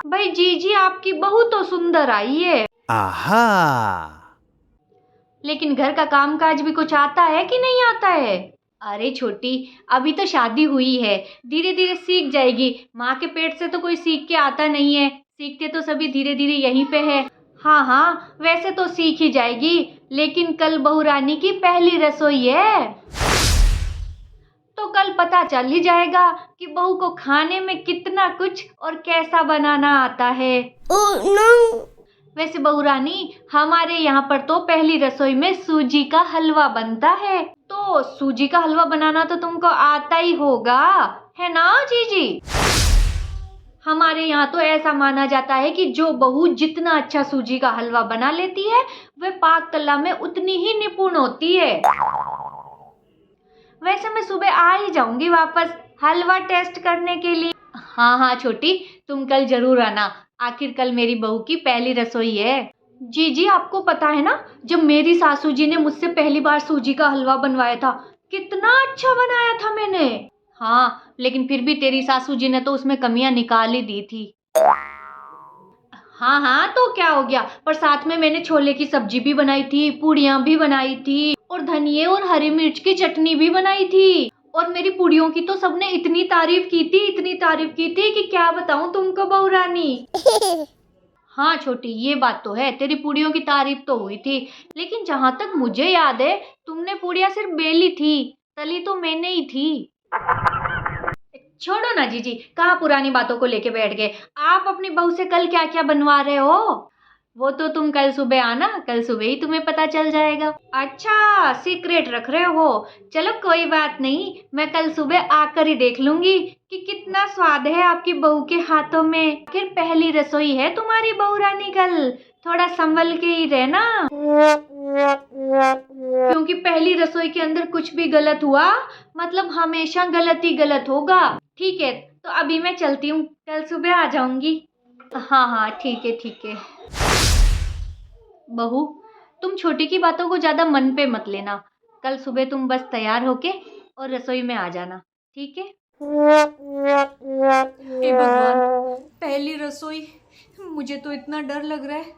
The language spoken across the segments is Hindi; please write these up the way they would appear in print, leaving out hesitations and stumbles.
भाई जीजी, आपकी बहू तो सुंदर आई है, आहा। लेकिन घर का कामकाज भी कुछ आता है कि नहीं आता है? अरे छोटी, अभी तो शादी हुई है, धीरे धीरे सीख जाएगी। माँ के पेट से तो कोई सीख के आता नहीं है, सीखते तो सभी धीरे धीरे यहीं पे है। हाँ हाँ, वैसे तो सीख ही जाएगी, लेकिन कल बहू रानी की पहली रसोई है, तो कल पता चल ही जाएगा कि बहू को खाने में कितना कुछ और कैसा बनाना आता है। Oh no. वैसे बहू रानी, हमारे यहाँ पर तो पहली रसोई में सूजी का हलवा बनता है, तो सूजी का हलवा बनाना तो तुमको आता ही होगा, है ना जीजी? हमारे यहाँ तो ऐसा माना जाता है कि जो बहू जितना अच्छा सूजी का हलवा बना लेती है, वह पाक कला में उतनी ही निपुण होती है। वैसे मैं सुबह आ ही जाऊंगी वापस हलवा टेस्ट करने के लिए। हाँ हाँ छोटी, तुम कल जरूर आना, आखिर कल मेरी बहू की पहली रसोई है। जी जी, आपको पता है ना, जब मेरी सासू जी ने मुझसे पहली बार सूजी का हलवा बनवाया था, कितना अच्छा बनाया था मैंने। हाँ, लेकिन फिर भी तेरी सासू जी ने तो उसमें कमियां निकाल ही दी थी। हाँ हाँ, तो क्या हो गया, पर साथ में मैंने छोले की सब्जी भी बनाई थी, पूड़ियाँ भी बनाई थी, और धनिये और हरी मिर्च की चटनी भी बनाई थी। और मेरी पूड़ियों की तो सबने इतनी तारीफ की थी, इतनी तारीफ की थी कि क्या बताऊं तुमको बहू रानी। हाँ छोटी, ये बात तो है, तेरी पूड़ियों की तारीफ तो हुई थी, लेकिन जहां तक मुझे याद है, तुमने पूड़ियाँ सिर्फ बेली थी, तली तो मैंने ही थी। छोड़ो ना जीजी, कहाँ पुरानी बातों को लेके बैठ गए। आप अपनी बहू से कल क्या क्या बनवा रहे हो, वो तो तुम कल सुबह आना, कल सुबह ही तुम्हें पता चल जाएगा। अच्छा, सीक्रेट रख रहे हो? चलो कोई बात नहीं, मैं कल सुबह आकर ही देख लूंगी कि कितना स्वाद है आपकी बहू के हाथों में। आखिर पहली रसोई है तुम्हारी बहू रानी कल, थोड़ा संभल के ही रहना, क्योंकि पहली रसोई के अंदर कुछ भी गलत हुआ मतलब हमेशा गलत ही गलत होगा। ठीक है, तो अभी मैं चलती हूँ, कल सुबह आ जाऊंगी। हाँ हाँ, ठीक है ठीक है। बहू, तुम छोटी की बातों को ज्यादा मन पे मत लेना, कल सुबह तुम बस तैयार होके और रसोई में आ जाना, ठीक है? हे भगवान, पहली रसोई, मुझे तो इतना डर लग रहा है,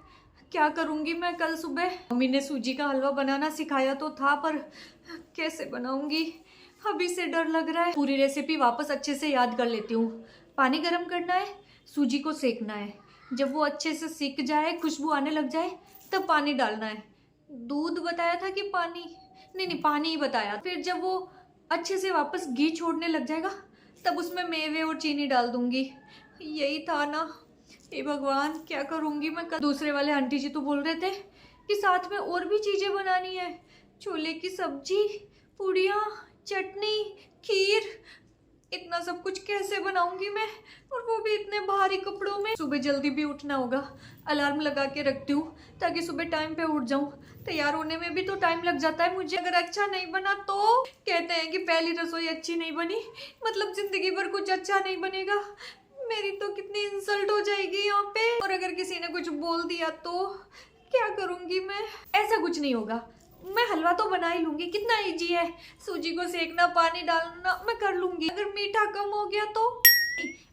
क्या करूंगी मैं कल सुबह? मम्मी ने सूजी का हलवा बनाना सिखाया तो था, पर कैसे बनाऊंगी, अभी से डर लग रहा है। पूरी रेसिपी वापस अच्छे से याद कर लेती हूँ। पानी गर्म करना है, सूजी को सेकना है, जब वो अच्छे से सीख जाए, खुशबू आने लग जाए, तब पानी डालना है। दूध बताया था कि पानी? नहीं नहीं, पानी ही बताया। फिर जब वो अच्छे से वापस घी छोड़ने लग जाएगा, तब उसमें मेवे और चीनी डाल दूंगी। यही था ना? हे भगवान, क्या करूंगी मैं कल? दूसरे वाले आंटी जी तो बोल रहे थे कि साथ में और भी चीजें बनानी है, छोले की सब्जी, पूड़ियाँ, चटनी, खीर, इतना सब कुछ कैसे बनाऊंगी मैं, और वो भी इतने भारी कपड़ों में। सुबह जल्दी भी उठना होगा, अलार्म लगा के रखती हूँ ताकि सुबह टाइम पे उठ जाऊं। तैयार होने में भी तो टाइम लग जाता है मुझे, अगर अच्छा नहीं बना तो कहते हैं कि पहली रसोई अच्छी नहीं बनी, मतलब जिंदगी भर कुछ अच्छा नहीं बनेगा। मेरी तो कितनी इंसल्ट हो जाएगी यहाँ पे, और अगर किसी ने कुछ बोल दिया तो क्या करूंगी मैं? ऐसा कुछ नहीं होगा, मैं हलवा तो बना ही लूंगी, कितना इजी है, सूजी को सेकना, पानी डालना, मैं कर लूंगी। अगर मीठा कम हो गया तो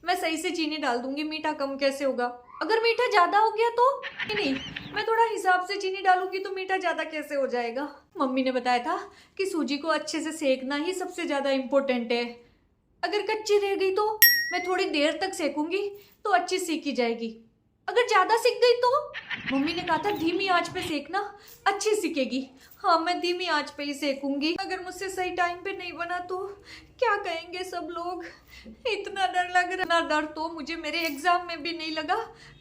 मैं सही से चीनी डाल दूंगी, मीठा कम कैसे होगा? अगर मीठा ज्यादा हो गया तो नहीं, मैं थोड़ा हिसाब से चीनी डालूंगी तो मीठा ज्यादा कैसे हो जाएगा? मम्मी ने बताया था कि सूजी को अच्छे से सेकना ही सबसे ज्यादा इम्पोर्टेंट है, अगर कच्ची रह गई तो मैं थोड़ी देर तक सेकूंगी तो अच्छी सीखी जाएगी, अगर ज्यादा सीख गई तो मम्मी ने कहा था धीमी आंच पे सेकना, अच्छी सीखेगी। हाँ, मैं धीमी आंच पे ही सेकूंगी। अगर मुझसे सही टाइम पे नहीं बना तो क्या कहेंगे सब लोग? इतना डर लग रहा, इतना डर तो मुझे मेरे एग्जाम में भी नहीं लगा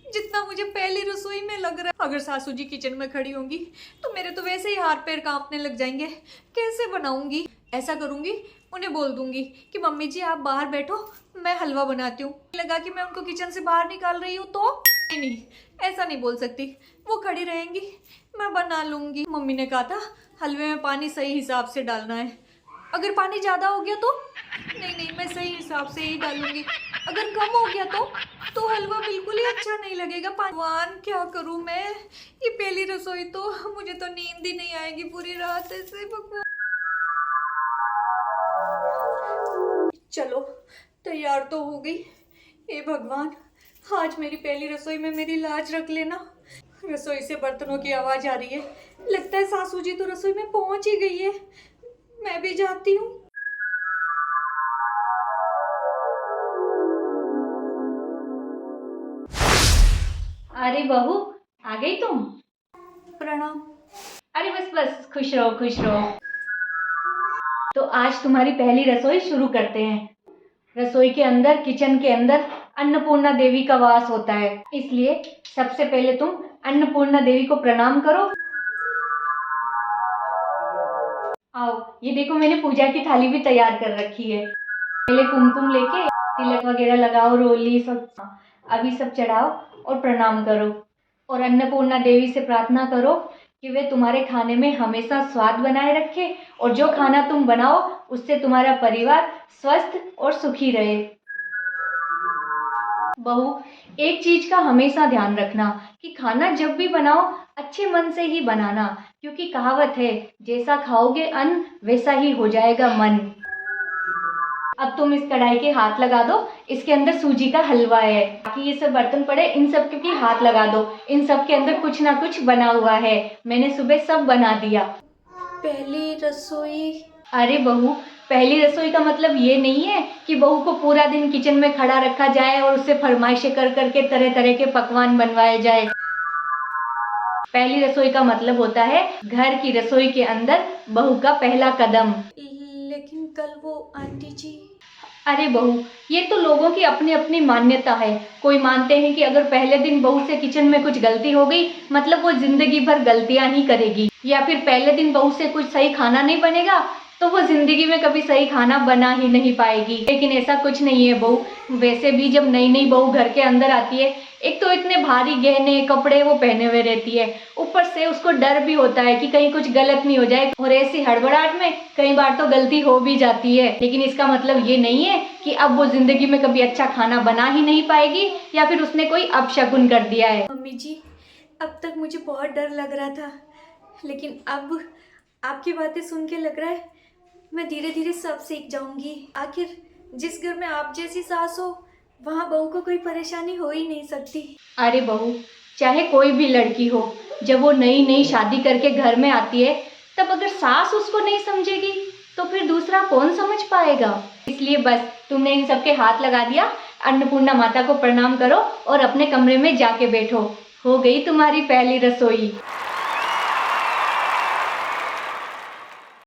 जितना मुझे पहली रसोई में लग रहा है। अगर सासू जी किचन में खड़ी होंगी तो मेरे तो वैसे ही हाथ पैर कांपने लग जाएंगे, कैसे बनाऊंगी? ऐसा करूंगी, उन्हें बोल दूंगी कि मम्मी जी आप बाहर बैठो, मैं हलवा बनाती हूँ। लगा कि मैं उनको किचन से बाहर निकाल रही हूँ तो नहीं, ऐसा नहीं बोल सकती, वो खड़ी रहेंगी, मैं बना लूंगी। मम्मी ने कहा था हलवे में पानी सही हिसाब से डालना है, अगर पानी ज्यादा हो गया तो नहीं नहीं, मैं सही हिसाब से ही डालूंगी, अगर कम हो गया तो हलवा बिल्कुल ही अच्छा नहीं लगेगा। भगवान, क्या करूं मैं? ये पहली रसोई तो, मुझे तो नींद ही नहीं आएगी पूरी रात ऐसे। भगवान, चलो तैयार तो हो गई। हे भगवान, आज मेरी पहली रसोई में मेरी लाज रख लेना। रसोई से बर्तनों की आवाज आ रही है। लगता है सासू जी तो रसोई में पहुंच ही गई है। मैं भी जाती हूँ। अरे बहू, आ गई तुम? प्रणाम। अरे बस बस, खुश रहो खुश रहो। तो आज तुम्हारी पहली रसोई शुरू करते हैं। रसोई के अंदर, किचन के अंदर अन्नपूर्णा देवी का वास होता है, इसलिए सबसे पहले तुम अन्नपूर्णा देवी को प्रणाम करो। आओ, ये देखो मैंने पूजा की थाली भी तैयार कर रखी है। पहले कुमकुम लेके तिलक वगैरह लगाओ, रोली सब अभी सब चढ़ाओ और प्रणाम करो। और अन्नपूर्णा देवी से प्रार्थना करो कि वे तुम्हारे खाने में हमेशा स्वाद बनाए रखे और जो खाना तुम बनाओ उससे तुम्हारा परिवार स्वस्थ और सुखी रहे। बहू, एक चीज का हमेशा ध्यान रखना कि खाना जब भी बनाओ अच्छे मन से ही बनाना, क्योंकि कहावत है, जैसा खाओगे अन्न वैसा ही हो जाएगा मन। अब तुम इस कढ़ाई के हाथ लगा दो, इसके अंदर सूजी का हलवा है। बाकी ये सब बर्तन पड़े, इन सब के भी हाथ लगा दो, इन सब के अंदर कुछ ना कुछ बना हुआ है। मैंने सुबह सब बना दिया। पहली रसोई? अरे बहू, पहली रसोई का मतलब ये नहीं है कि बहू को पूरा दिन किचन में खड़ा रखा जाए और उससे फरमाइशें कर करके तरह तरह के पकवान बनवाए जाए। पहली रसोई का मतलब होता है घर की रसोई के अंदर बहू का पहला कदम। लेकिन कल वो आंटी जी। अरे बहू, ये तो लोगों की अपनी अपनी मान्यता है। कोई मानते हैं कि अगर पहले दिन बहू से किचन में कुछ गलती हो गई मतलब वो जिंदगी भर गलतियां ही करेगी, या फिर पहले दिन बहू से कुछ सही खाना नहीं बनेगा तो वो जिंदगी में कभी सही खाना बना ही नहीं पाएगी। लेकिन ऐसा कुछ नहीं है बहू। वैसे भी जब नई नई बहू घर के अंदर आती है, एक तो इतने भारी गहने कपड़े वो पहने हुए रहती है, ऊपर से उसको डर भी होता है कि कहीं कुछ गलत नहीं हो जाए, और ऐसी हड़बड़ाहट में कई बार तो गलती हो भी जाती है। लेकिन इसका मतलब ये नहीं है कि अब वो जिंदगी में कभी अच्छा खाना बना ही नहीं पाएगी या फिर उसने कोई अपशगुन कर दिया है। मम्मी जी, अब तक मुझे बहुत डर लग रहा था, लेकिन अब आपकी बातें सुन के लग रहा है मैं धीरे धीरे सब सीख जाऊंगी। आखिर जिस घर में आप जैसी सास हो वहाँ बहू को कोई परेशानी हो ही नहीं सकती। अरे बहू, चाहे कोई भी लड़की हो, जब वो नई नई शादी करके घर में आती है तब अगर सास उसको नहीं समझेगी तो फिर दूसरा कौन समझ पाएगा। इसलिए बस तुमने इन सबके हाथ लगा दिया, अन्नपूर्णा माता को प्रणाम करो और अपने कमरे में जाके बैठो। हो गई तुम्हारी पहली रसोई।